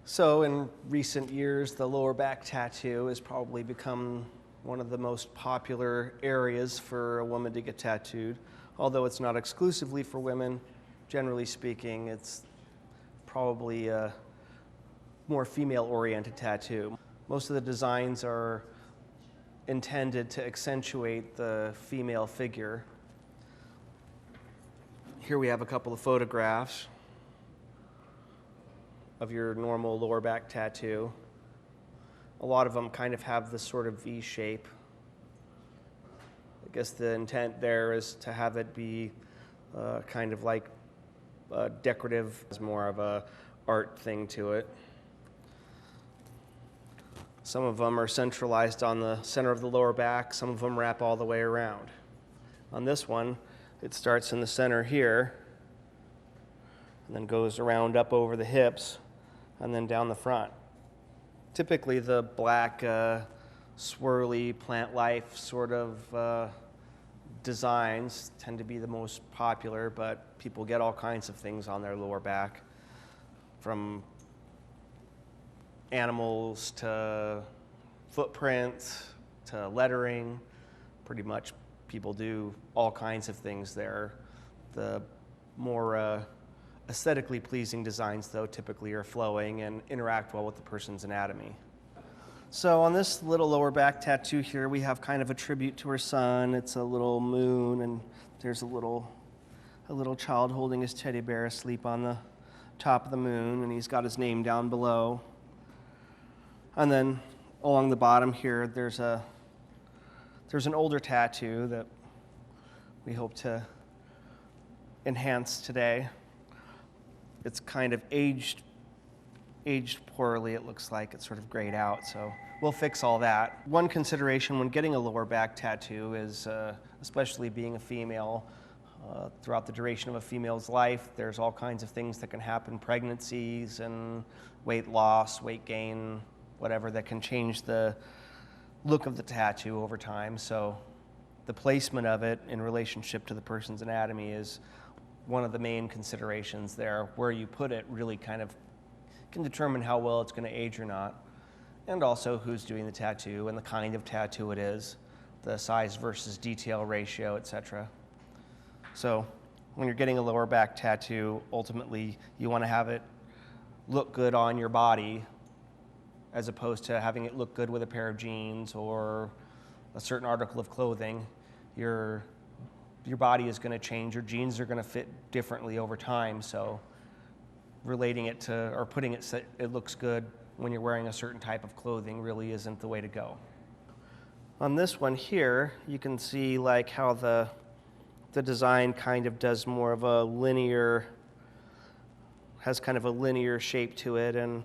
So in recent years, the lower back tattoo has probably become one of the most popular areas for a woman to get tattooed. Although it's not exclusively for women, generally speaking, it's probably a more female-oriented tattoo. Most of the designs are intended to accentuate the female figure. Here we have a couple of photographs of your normal lower back tattoo. A lot of them kind of have this sort of V shape. I guess the intent there is to have it be kind of like decorative. It's more of a art thing to it. Some of them are centralized on the center of the lower back. Some of them wrap all the way around. On this one, it starts in the center here and then goes around up over the hips and then down the front. Typically the black swirly plant life sort of designs tend to be the most popular, but people get all kinds of things on their lower back, from animals to footprints to lettering. Pretty much people do all kinds of things there. The more aesthetically pleasing designs, though, typically are flowing and interact well with the person's anatomy. So on this little lower back tattoo here, we have kind of a tribute to her son. It's a little moon, and there's a little child holding his teddy bear asleep on the top of the moon, and he's got his name down below. And then along the bottom here, there's an older tattoo that we hope to enhance today. It's kind of aged poorly, it looks like. It's sort of grayed out, so we'll fix all that. One consideration when getting a lower back tattoo is, especially being a female, throughout the duration of a female's life, there's all kinds of things that can happen, pregnancies and weight loss, weight gain, whatever, that can change the look of the tattoo over time. So the placement of it in relationship to the person's anatomy is one of the main considerations there. Where you put it really kind of can determine how well it's going to age or not, and also who's doing the tattoo and the kind of tattoo it is, the size versus detail ratio, etc. So when you're getting a lower back tattoo, ultimately you want to have it look good on your body as opposed to having it look good with a pair of jeans or a certain article of clothing. Your body is going to change. Your jeans are going to fit differently over time, so relating it to, or putting it so it looks good when you're wearing a certain type of clothing really isn't the way to go. On this one here, you can see like how the design kind of does more of a linear, has kind of a linear shape to it, and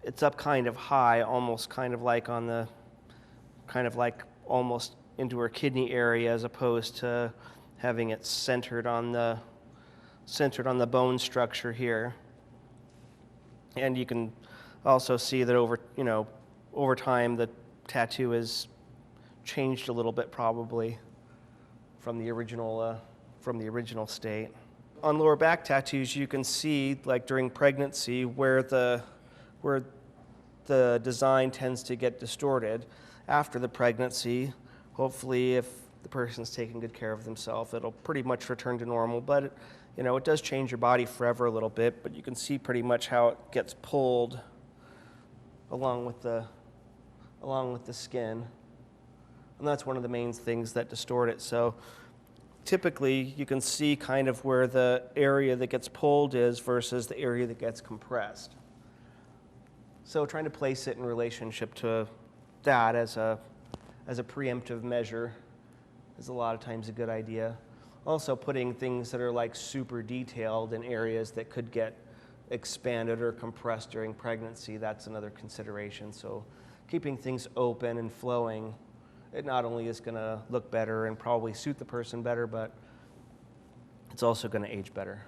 it's up kind of high, almost kind of like on the, kind of like almost into her kidney area, as opposed to having it centered on the bone structure here. And you can also see that over time the tattoo has changed a little bit, probably from the original state. On lower back tattoos, you can see, like during pregnancy, where the design tends to get distorted. After the pregnancy, hopefully, if the person's taking good care of themselves, it'll pretty much return to normal. But it does change your body forever a little bit. But you can see pretty much how it gets pulled along with the skin, and that's one of the main things that distort it. So typically, you can see kind of where the area that gets pulled is versus the area that gets compressed. So trying to place it in relationship to that as a preemptive measure is a lot of times a good idea. Also putting things that are like super detailed in areas that could get expanded or compressed during pregnancy, that's another consideration. So keeping things open and flowing, it not only is going to look better and probably suit the person better, but it's also going to age better.